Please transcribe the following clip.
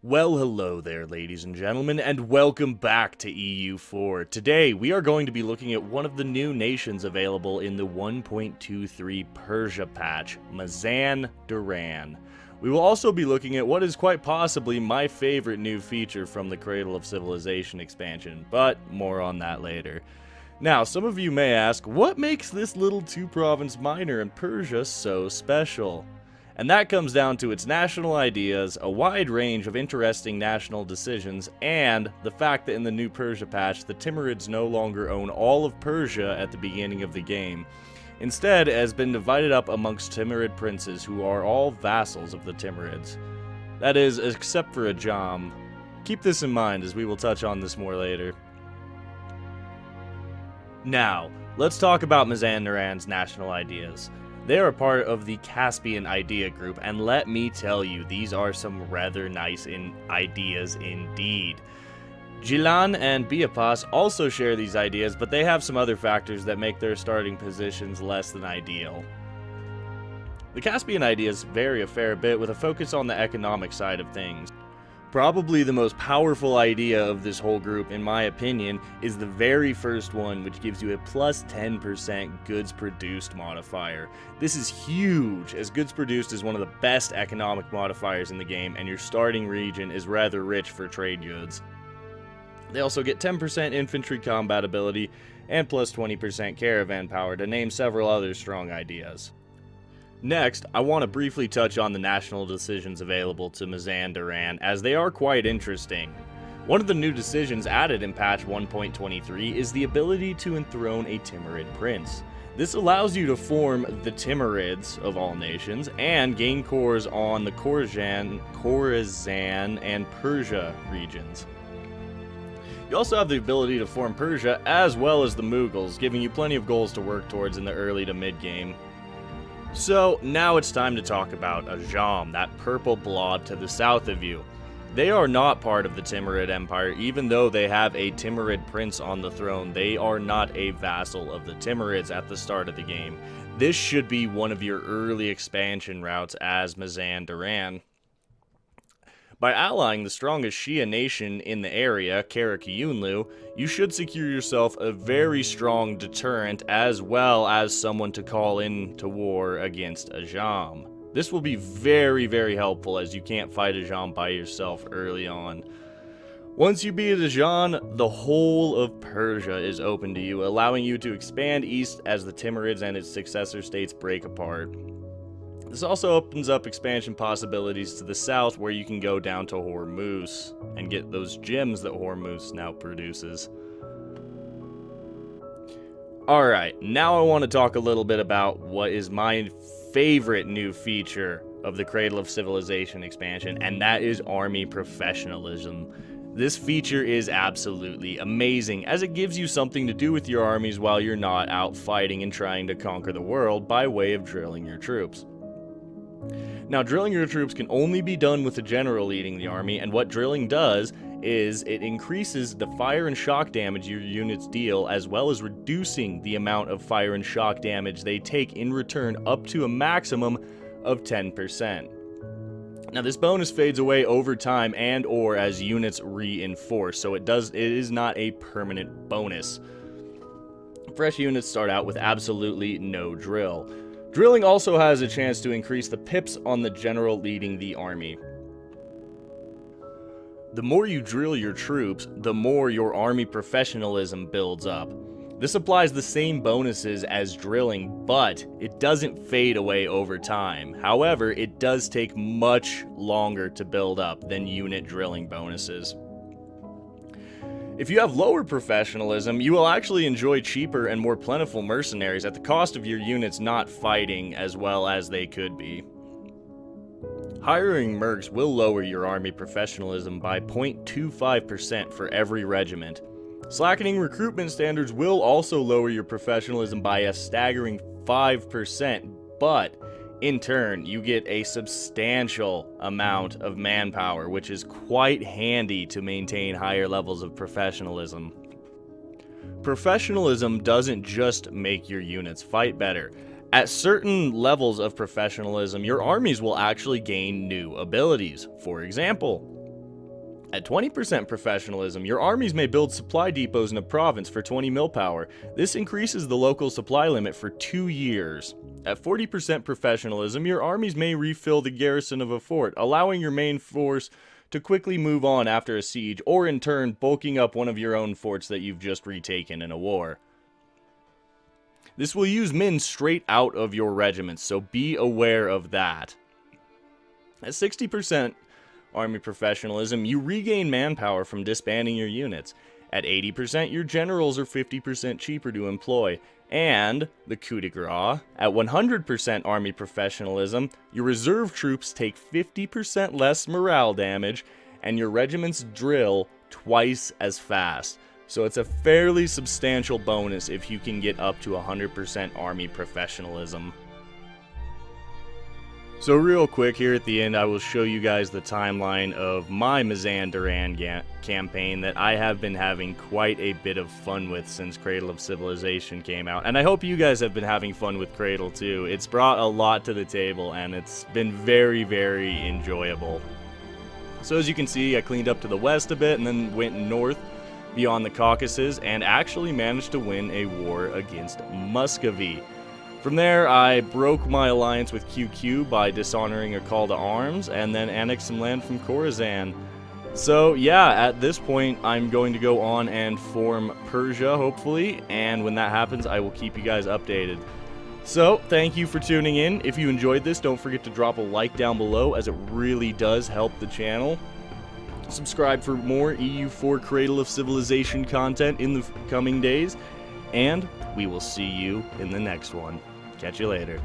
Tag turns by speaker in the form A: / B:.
A: Well, hello there, ladies and gentlemen, and welcome back to EU4. Today, we are going to be looking at one of the new nations available in the 1.23 Persia patch, Mazandaran. We will also be looking at what is quite possibly my favorite new feature from the Cradle of Civilization expansion, but more on that later. Now, some of you may ask, what makes this little two-province minor in Persia so special? And that comes down to its national ideas, a wide range of interesting national decisions, and the fact that in the new Persia patch, the Timurids no longer own all of Persia at the beginning of the game. Instead, it has been divided up amongst Timurid princes who are all vassals of the Timurids. That is, except for Ajam. Keep this in mind as we will touch on this more later. Now, let's talk about Mazandaran's national ideas. They are a part of the Caspian idea group, and let me tell you, these are some rather nice ideas indeed. Gilan and Biapas also share these ideas, but they have some other factors that make their starting positions less than ideal. The Caspian ideas vary a fair bit with a focus on the economic side of things. Probably the most powerful idea of this whole group, in my opinion, is the very first one, which gives you a plus 10% goods produced modifier. This is huge, as goods produced is one of the best economic modifiers in the game, and your starting region is rather rich for trade goods. They also get 10% infantry combat ability, and plus 20% caravan power, to name several other strong ideas. Next, I want to briefly touch on the national decisions available to Mazandaran, as they are quite interesting. One of the new decisions added in patch 1.23 is the ability to enthrone a Timurid prince. This allows you to form the Timurids of all nations and gain cores on the Khorasan and Persia regions. You also have the ability to form Persia as well as the Mughals, giving you plenty of goals to work towards in the early to mid-game. So, now it's time to talk about Ajam, that purple blob to the south of you. They are not part of the Timurid Empire, even though they have a Timurid prince on the throne. They are not a vassal of the Timurids at the start of the game. This should be one of your early expansion routes as Mazandaran. By allying the strongest Shia nation in the area, Karakayunlu, you should secure yourself a very strong deterrent as well as someone to call in to war against Ajam. This will be very, very helpful as you can't fight Ajam by yourself early on. Once you beat Ajam, the whole of Persia is open to you, allowing you to expand east as the Timurids and its successor states break apart. This also opens up expansion possibilities to the south, where you can go down to Hormuz and get those gems that Hormuz now produces. Alright, now I want to talk a little bit about what is my favorite new feature of the Cradle of Civilization expansion, and that is army professionalism. This feature is absolutely amazing, as it gives you something to do with your armies while you're not out fighting and trying to conquer the world by way of drilling your troops. Now, drilling your troops can only be done with a general leading the army, and what drilling does is it increases the fire and shock damage your units deal, as well as reducing the amount of fire and shock damage they take in return up to a maximum of 10%. Now, this bonus fades away over time and or as units reinforce, so it is not a permanent bonus. Fresh units start out with absolutely no drill. Drilling also has a chance to increase the pips on the general leading the army. The more you drill your troops, the more your army professionalism builds up. This applies the same bonuses as drilling, but it doesn't fade away over time. However, it does take much longer to build up than unit drilling bonuses. If you have lower professionalism, you will actually enjoy cheaper and more plentiful mercenaries at the cost of your units not fighting as well as they could be. Hiring mercs will lower your army professionalism by 0.25% for every regiment. Slackening recruitment standards will also lower your professionalism by a staggering 5%, but in turn, you get a substantial amount of manpower, which is quite handy to maintain higher levels of professionalism. Professionalism doesn't just make your units fight better. At certain levels of professionalism, your armies will actually gain new abilities. For example, At 20% professionalism, your armies may build supply depots in a province for 20 millpower. This increases the local supply limit for 2 years. At 40% professionalism, your armies may refill the garrison of a fort, allowing your main force to quickly move on after a siege, or in turn, bulking up one of your own forts that you've just retaken in a war. This will use men straight out of your regiments, so be aware of that. At 60% army professionalism, you regain manpower from disbanding your units. At 80%, your generals are 50% cheaper to employ. And, the coup de grace, at 100% army professionalism, your reserve troops take 50% less morale damage, and your regiments drill twice as fast. So it's a fairly substantial bonus if you can get up to 100% army professionalism. So real quick here at the end, I will show you guys the timeline of my Mazandaran campaign that I have been having quite a bit of fun with since Cradle of Civilization came out. And I hope you guys have been having fun with Cradle too. It's brought a lot to the table and it's been very, very enjoyable. So as you can see, I cleaned up to the west a bit and then went north beyond the Caucasus and actually managed to win a war against Muscovy. From there, I broke my alliance with QQ by dishonoring a call to arms, and then annexed some land from Khorasan. So yeah, at this point, I'm going to go on and form Persia, hopefully, and when that happens, I will keep you guys updated. So, thank you for tuning in. If you enjoyed this, don't forget to drop a like down below, as it really does help the channel. Subscribe for more EU4 Cradle of Civilization content in the coming days, and we will see you in the next one. Catch you later.